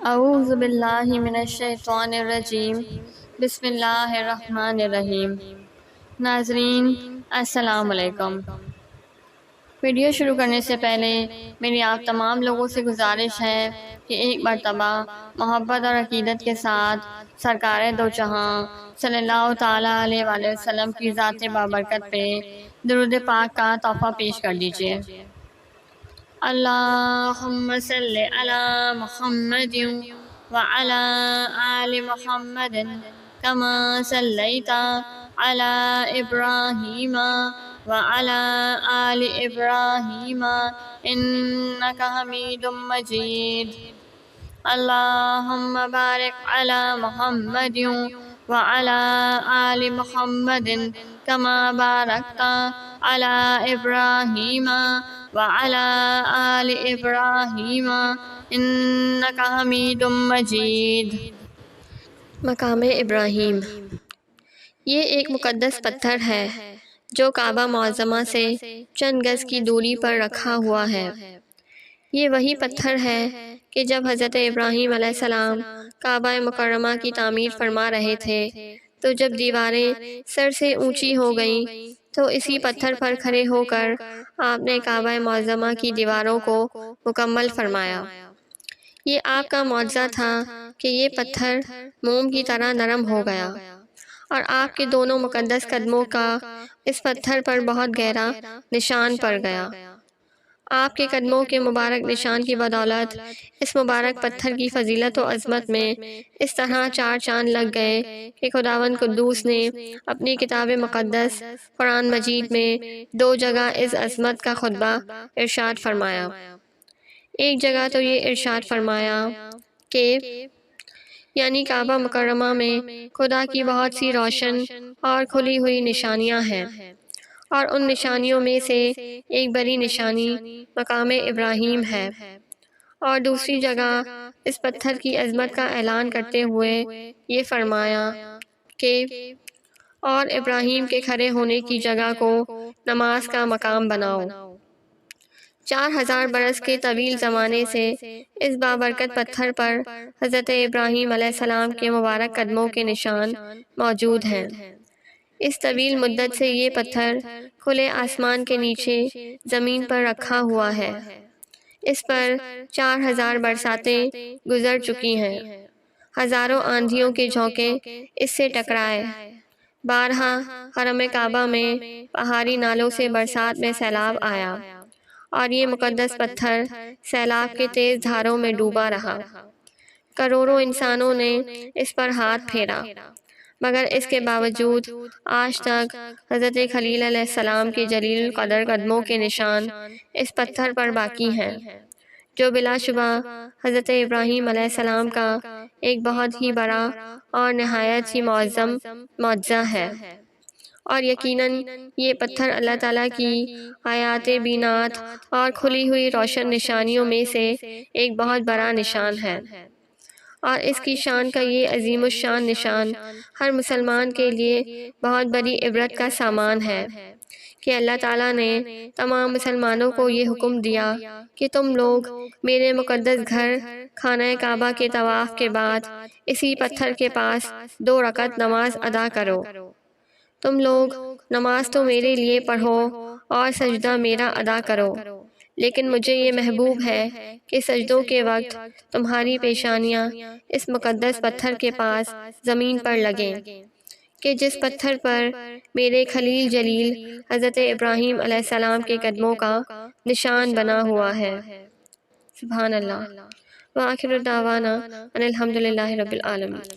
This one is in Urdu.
اعوذ باللہ من الشیطان الرجیم بسم اللہ الرحمن الرحیم۔ ناظرین السلام علیکم۔ ویڈیو شروع کرنے سے پہلے میری آپ تمام لوگوں سے گزارش ہے کہ ایک مرتبہ محبت اور عقیدت کے ساتھ سرکار دو جہاں صلی اللہ تعالیٰ علیہ وآلہ وسلم کی ذات بابرکت پہ درود پاک کا تحفہ پیش کر دیجیے۔ اللہم صلی علی محمد وعلی آل محمد کما صلیت علی ابراہیم وعلی آل ابراہیم انکا حمید مجید۔ اللہم بارک علی محمد وعلی آل محمد کما بارکت علی ابراہیم وعلی آل ابراہیم انکا حمید مجید۔ مقام ابراہیم یہ ایک مقدس پتھر ہے جو کعبہ معظمہ سے چند گز کی دوری پر رکھا ہوا ہے۔ یہ وہی پتھر ہے کہ جب حضرت ابراہیم علیہ السلام کعبہ مکرمہ کی تعمیر فرما رہے تھے تو جب دیواریں سر سے اونچی ہو گئیں تو اسی پتھر پر کھڑے ہو کر آپ نے کعبہ معظمہ کی دیواروں کو مکمل فرمایا۔ یہ آپ کا معجزہ تھا کہ یہ پتھر موم کی طرح نرم ہو گیا اور آپ کے دونوں مقدس قدموں کا اس پتھر پر بہت گہرا نشان پڑ گیا۔ آپ کے قدموں کے مبارک نشان کی بدولت اس مبارک پتھر کی فضیلت و عظمت میں اس طرح چار چاند لگ گئے کہ خداوند قدوس نے اپنی کتاب مقدس قرآن مجید میں دو جگہ اس عظمت کا خطبہ ارشاد فرمایا۔ ایک جگہ تو یہ ارشاد فرمایا کہ یعنی کعبہ مکرمہ میں خدا کی بہت سی روشن اور کھلی ہوئی نشانیاں ہیں اور ان نشانیوں میں سے ایک بڑی نشانی مقام ابراہیم ہے، اور دوسری جگہ اس پتھر کی عظمت کا اعلان کرتے ہوئے یہ فرمایا کہ اور ابراہیم کے کھڑے ہونے کی جگہ کو نماز کا مقام بناؤ۔ 4000 برس کے طویل زمانے سے اس بابرکت پتھر پر حضرت ابراہیم علیہ السلام کے مبارک قدموں کے نشان موجود ہیں۔ اس طویل مدت سے یہ پتھر کھلے آسمان کے نیچے زمین پر رکھا ہوا ہے۔ اس پر 4000 برساتیں گزر چکی ہیں، ہزاروں آندھیوں کے جھونکے اس سے ٹکرائے، بارہا حرم کعبہ میں پہاڑی نالوں سے برسات میں سیلاب آیا اور یہ مقدس پتھر سیلاب کے تیز دھاروں میں ڈوبا رہا۔ کروڑوں انسانوں نے اس پر ہاتھ پھیرا، مگر اس کے باوجود آج تک حضرت خلیل علیہ السلام کے جلیل القدر قدموں کے نشان اس پتھر پر باقی ہیں، جو بلا شبہ حضرت ابراہیم علیہ السلام کا ایک بہت ہی بڑا اور نہایت ہی معظم معجزہ ہے۔ اور یقیناً یہ پتھر اللہ تعالیٰ کی آیات بینات اور کھلی ہوئی روشن نشانیوں میں سے ایک بہت بڑا نشان ہے، اور اس کی شان کا یہ عظیم الشان نشان ہر مسلمان کے لیے بہت بڑی عبرت کا سامان ہے کہ اللہ تعالیٰ نے تمام مسلمانوں کو یہ حکم دیا کہ تم لوگ میرے مقدس گھر خانہ کعبہ کے طواف کے بعد اسی پتھر کے پاس 2 رکعت نماز ادا کرو۔ تم لوگ نماز تو میرے لیے پڑھو اور سجدہ میرا ادا کرو، لیکن مجھے یہ محبوب ہے کہ سجدوں کے وقت تمہاری پیشانیاں اس مقدس پتھر کے پاس زمین پر لگیں، کہ جس پتھر پر میرے خلیل جلیل حضرت ابراہیم علیہ السلام کے قدموں کا نشان بنا ہوا ہے۔ سبحان اللہ۔ وآخر دعوانا ان الحمد للہ رب العالمین۔